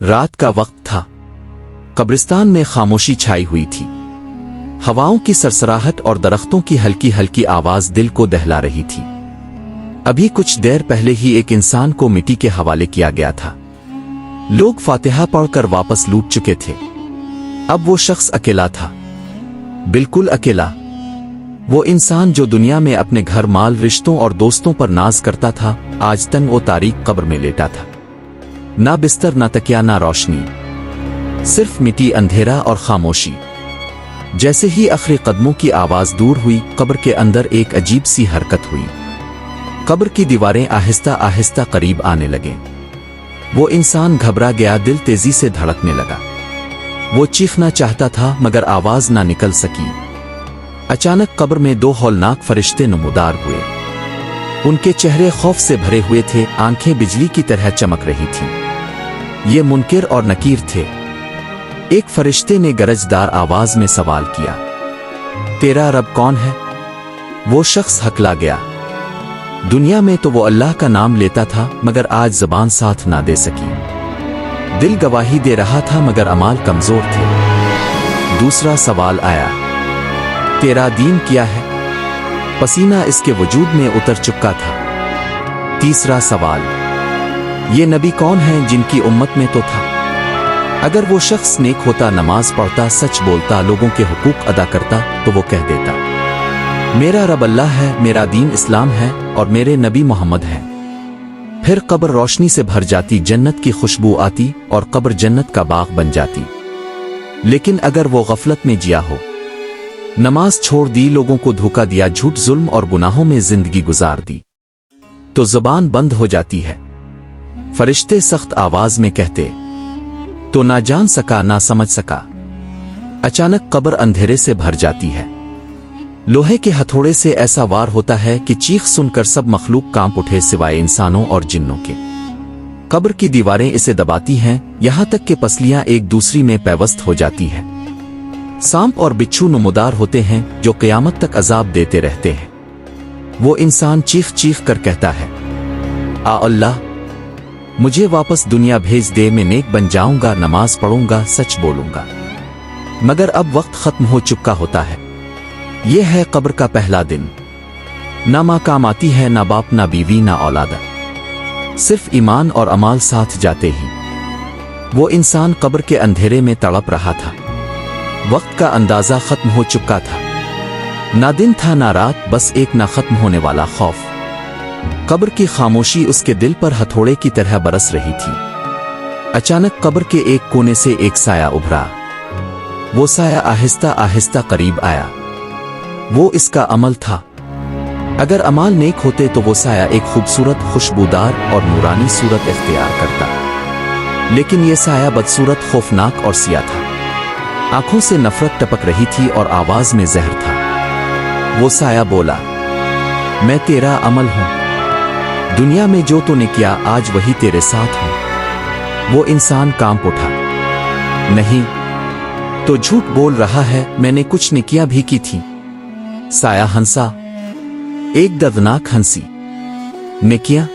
रात का वक्त था। कब्रिस्तान में खामोशी छाई हुई थी। हवाओं की सरसराहट और दरख्तों की हल्की हल्की आवाज दिल को दहला रही थी। अभी कुछ देर पहले ही एक इंसान को मिट्टी के हवाले किया गया था। लोग फातिहा पढ़कर वापस लौट चुके थे। अब वो शख्स अकेला था, बिल्कुल अकेला। वो इंसान जो दुनिया में अपने घर, माल, रिश्तों और दोस्तों पर नाज करता था, आज तंग वो तारीक कब्र में लेटा था। ना बिस्तर, ना तकिया, ना रोशनी, सिर्फ मिट्टी, अंधेरा और खामोशी। जैसे ही आखिरी कदमों की आवाज दूर हुई, कब्र के अंदर एक अजीब सी हरकत हुई। कब्र की दीवारें आहिस्ता आहिस्ता करीब आने लगे। वो इंसान घबरा गया, दिल तेजी से धड़कने लगा। वो चीखना चाहता था मगर आवाज ना निकल सकी। अचानक कब्र में दो हौलनाक फरिश्ते नमूदार हुए। उनके चेहरे खौफ से भरे हुए थे, आंखें बिजली की तरह चमक रही थीं। ये मुनकिर और नकीर थे। एक फरिश्ते ने गरजदार आवाज में सवाल किया, तेरा रब कौन है? वो शख्स हकला गया। दुनिया में तो वो अल्लाह का नाम लेता था, मगर आज ज़बान साथ ना दे सकी। दिल गवाही दे रहा था मगर अमाल कमजोर थे। दूसरा सवाल आया, तेरा दीन क्या है? पसीना इसके वजूद में उतर चुका था। तीसरा सवाल, ये नबी कौन है जिनकी उम्मत में तो था? अगर वो शख्स नेक होता, नमाज पढ़ता, सच बोलता, लोगों के हुकूक अदा करता, तो वो कह देता, मेरा रब अल्लाह है, मेरा दीन इस्लाम है और मेरे नबी मोहम्मद हैं। फिर कब्र रोशनी से भर जाती, जन्नत की खुशबू आती और कब्र जन्नत का बाग बन जाती। लेकिन अगर वो गफलत में जिया हो, नमाज छोड़ दी, लोगों को धोखा दिया, झूठ, जुल्म और गुनाहों में जिंदगी गुजार दी, तो जुबान बंद हो जाती है। फरिश्ते सख्त आवाज में कहते, तो ना जान सका, ना समझ सका। अचानक कब्र अंधेरे से भर जाती है। लोहे के हथौड़े से ऐसा वार होता है कि चीख सुनकर सब मखलूक कांप उठे, सिवाय इंसानों और जिन्नों के। कब्र की दीवारें इसे दबाती हैं, यहां तक कि पसलियां एक दूसरी में पैवस्त हो जाती हैं। सांप और बिच्छू नमूदार होते हैं जो क़यामत तक अजाब देते रहते हैं। वो इंसान चीख चीख कर कहता है, आ अल्लाह, मुझे वापस दुनिया भेज दे, मैं नेक बन जाऊंगा, नमाज पढ़ूंगा, सच बोलूंगा। मगर अब वक्त खत्म हो चुका होता है। यह है कब्र का पहला दिन। ना माँ काम आती है, ना बाप, ना बीवी, ना औलादा, सिर्फ ईमान और अमाल साथ जाते ही। वो इंसान कब्र के अंधेरे में तड़प रहा था। वक्त का अंदाजा खत्म हो चुका था। ना दिन था ना रात, बस एक ना खत्म होने वाला खौफ। कब्र की खामोशी उसके दिल पर हथौड़े की तरह बरस रही थी। अचानक कब्र के एक कोने से एक साया उभरा। वो साया आहिस्ता आहिस्ता करीब आया। वो इसका अमल था। अगर अमाल नेक होते तो वो साया एक खूबसूरत, खुशबूदार और नूरानी सूरत इख्तियार करता। लेकिन ये साया बदसूरत, खौफनाक और सिया था। आंखों से नफरत टपक रही थी और आवाज में जहर था। वो साया बोला, मैं तेरा अमल हूं। दुनिया में जो तूने किया, आज वही तेरे साथ हूं। वो इंसान कांप उठा, नहीं, तो झूठ बोल रहा है, मैंने कुछ नेकियां भी की थी। साया हंसा, एक दर्दनाक हंसी। नेकियां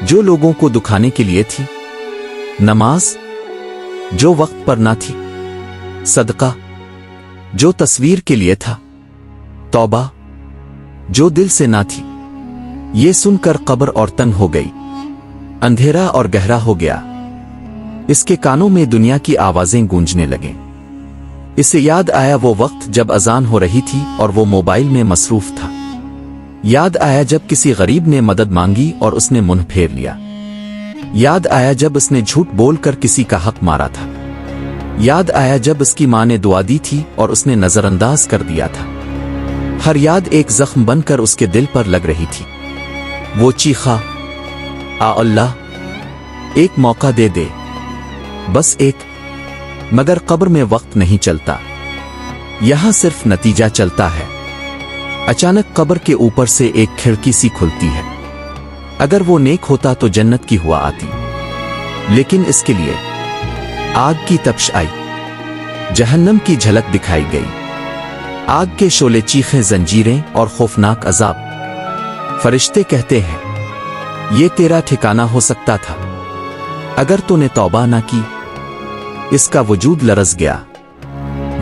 जो लोगों को दुखाने के लिए थी, नमाज जो वक्त पर ना थी, सदका जो तस्वीर के लिए था, तौबा जो दिल से ना थी। ये सुनकर कब्र और तंग हो गई। अंधेरा और गहरा हो गया। इसके कानों में दुनिया की आवाजें गूंजने लगे। इसे याद आया वो वक्त जब अजान हो रही थी और वो मोबाइल में मसरूफ था। याद आया जब किसी गरीब ने मदद मांगी और उसने मुंह फेर लिया। याद आया जब उसने झूठ बोलकर किसी का हक मारा था। याद आया जब उसकी मां ने दुआ दी थी और उसने नजरअंदाज कर दिया था। हर याद एक जख्म बनकर उसके दिल पर लग रही थी। वो चीखा, आ अल्लाह, एक मौका दे दे, बस एक। मगर कब्र में वक्त नहीं चलता, यहां सिर्फ नतीजा चलता है। अचानक कब्र के ऊपर से एक खिड़की सी खुलती है। अगर वो नेक होता तो जन्नत की हुआ आती, लेकिन इसके लिए आग की तपश आई। जहन्नम की झलक दिखाई गई। आग के शोले, चीखें, जंजीरें और खौफनाक अजाब। फरिश्ते कहते हैं, ये तेरा ठिकाना हो सकता था। अगर तूने तौबा ना की। इसका वजूद लरज गया।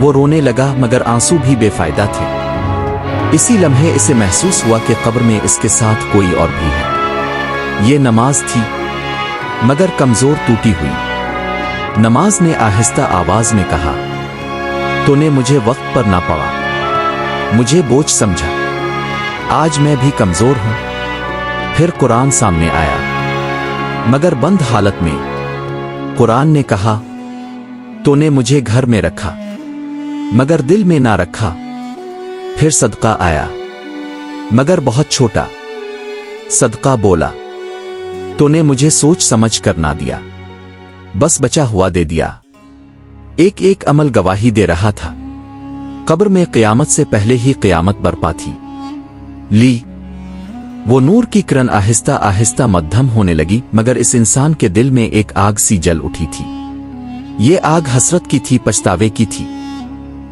वो रोने लगा मगर आंसू भी बेफायदा थे। इसी लम्हे इसे महसूस हुआ कि कब्र में इसके साथ कोई और भी है। ये नमाज थी मगर कमजोर टूटी हुई। नमाज ने आहिस्ता आवाज में कहा, तूने मुझे वक्त पर ना पढ़ा, मुझे बोझ समझा। आज मैं भी कमजोर हूं। फिर कुरान सामने आया मगर बंद हालत में। कुरान ने कहा, तूने मुझे घर में रखा मगर दिल में ना रखा। फिर सदका आया मगर बहुत छोटा। सदका बोला, तूने मुझे सोच समझ कर ना दिया, बस बचा हुआ दे दिया। एक एक अमल गवाही दे रहा था। कब्र में क़यामत से पहले ही क़यामत बरपा थी। ली वो नूर की किरण आहिस्ता आहिस्ता मध्यम होने लगी मगर इस इंसान के दिल में एक आग सी जल उठी थी। ये आग हसरत की थी, पछतावे की थी।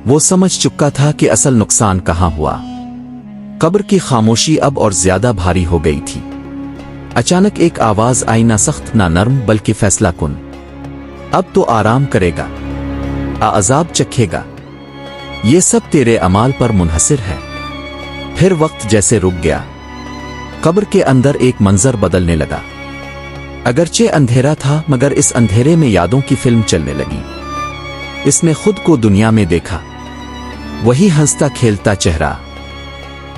वो समझ चुका था कि असल नुकसान कहां हुआ। कब्र की खामोशी अब और ज्यादा भारी हो गई थी। अचानक एक आवाज आई, ना सख्त ना नरम बल्कि फैसला कुन। अब तो आराम करेगा, अज़ाब चखेगा। ये सब तेरे अमाल पर मुनहसिर है। फिर वक्त जैसे रुक गया। कब्र के अंदर एक मंजर बदलने लगा। अगरचे अंधेरा था मगर इस अंधेरे में यादों की फिल्म चलने लगी। इसने खुद को दुनिया में देखा। वही हंसता खेलता चेहरा,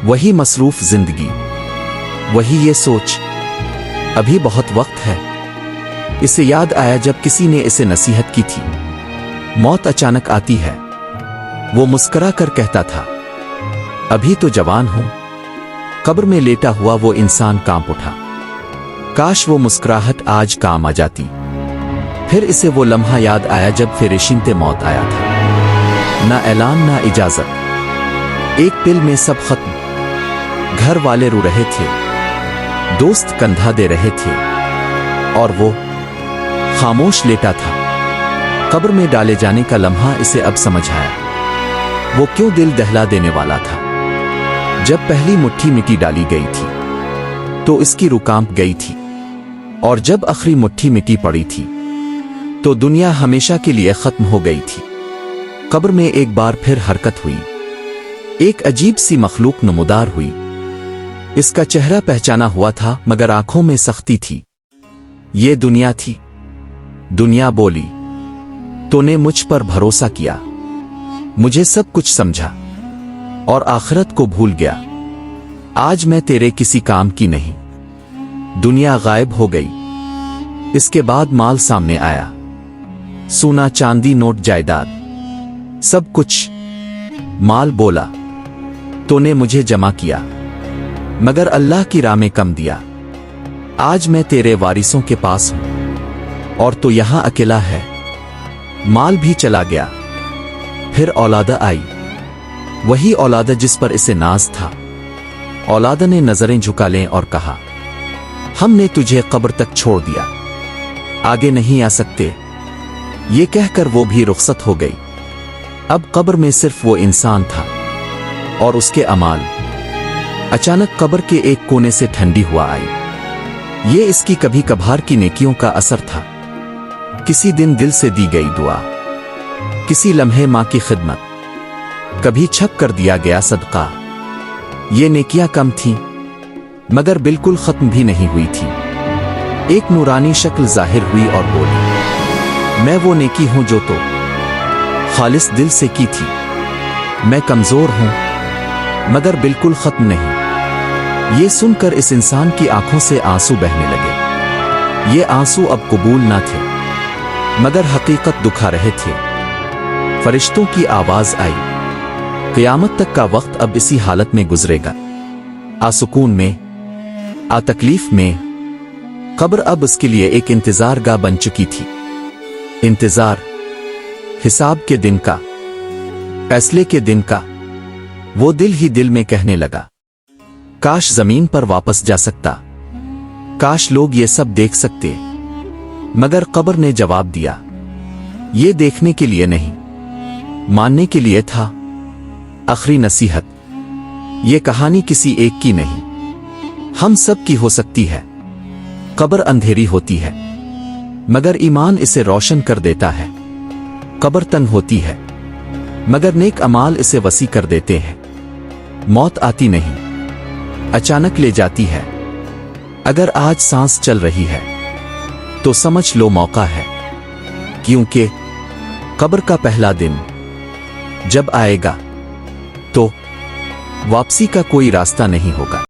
वही मसरूफ जिंदगी, वही ये सोच, अभी बहुत वक्त है। इसे याद आया जब किसी ने इसे नसीहत की थी, मौत अचानक आती है। वो मुस्कुरा कर कहता था, अभी तो जवान हूं। कब्र में लेटा हुआ वो इंसान कांप उठा। काश वो मुस्कुराहट आज काम आ जाती। फिर इसे वो लम्हा याद आया जब फेरिशिंते मौत आया था। ना ऐलान ना इजाजत, एक पिल में सब खत्म। घर वाले रो रहे थे, दोस्त कंधा दे रहे थे और वो खामोश लेटा था। कब्र में डाले जाने का लम्हा इसे अब समझ आया। वो क्यों दिल दहला देने वाला था। जब पहली मुट्ठी मिट्टी डाली गई थी तो इसकी रूह कांप गई थी, और जब आखिरी मुट्ठी मिट्टी पड़ी थी तो दुनिया हमेशा के लिए खत्म हो गई थी। कब्र में एक बार फिर हरकत हुई। एक अजीब सी मखलूक नमूदार हुई। इसका चेहरा पहचाना हुआ था मगर आंखों में सख्ती थी। ये दुनिया थी। दुनिया बोली, तूने मुझ पर भरोसा किया, मुझे सब कुछ समझा और आखिरत को भूल गया। आज मैं तेरे किसी काम की नहीं। दुनिया गायब हो गई। इसके बाद माल सामने आया। सोना चांदी नोट जायदाद सब कुछ। माल बोला, तूने मुझे जमा किया मगर अल्लाह की राह में कम दिया। आज मैं तेरे वारिसों के पास हूं और तू यहां अकेला है। माल भी चला गया। फिर औलादा आई, वही औलादा जिस पर इसे नाज था। औलादा ने नजरें झुका लें और कहा, हमने तुझे कब्र तक छोड़ दिया, आगे नहीं आ सकते। ये कहकर वो भी रुखसत हो गई। अब कब्र में सिर्फ वो इंसान था और उसके अमाल। अचानक कब्र के एक कोने से ठंडी हुआ आई। ये इसकी कभी कभार की नेकियों का असर था। किसी दिन दिल से दी गई दुआ, किसी लम्हे मां की खिदमत, कभी छप कर दिया गया सदका। ये नेकियां कम थीं मगर बिल्कुल खत्म भी नहीं हुई थी। एक नूरानी शक्ल जाहिर हुई और बोली, मैं वो नेकी हूं जो तो खालिस दिल से की थी। मैं कमजोर हूं मगर बिल्कुल खत्म नहीं। ये सुनकर इस इंसान की आंखों से आंसू बहने लगे। ये आंसू अब कबूल ना थे मगर हकीकत दुखा रहे थे। फरिश्तों की आवाज आई, क़यामत तक का वक्त अब इसी हालत में गुजरेगा, आसुकून में, आ तकलीफ में। कब्र अब उसके लिए एक इंतजार गाह बन चुकी थी। इंतजार हिसाब के दिन का, फैसले के दिन का। वो दिल ही दिल में कहने लगा, काश जमीन पर वापस जा सकता, काश लोग ये सब देख सकते। मगर कब्र ने जवाब दिया, ये देखने के लिए नहीं, मानने के लिए था। आखिरी नसीहत, ये कहानी किसी एक की नहीं, हम सब की हो सकती है। कब्र अंधेरी होती है मगर ईमान इसे रोशन कर देता है। कब्र तंग होती है मगर नेक अमाल इसे वसी कर देते हैं। मौत आती नहीं, अचानक ले जाती है। अगर आज सांस चल रही है तो समझ लो मौका है, क्योंकि कब्र का पहला दिन जब आएगा तो वापसी का कोई रास्ता नहीं होगा।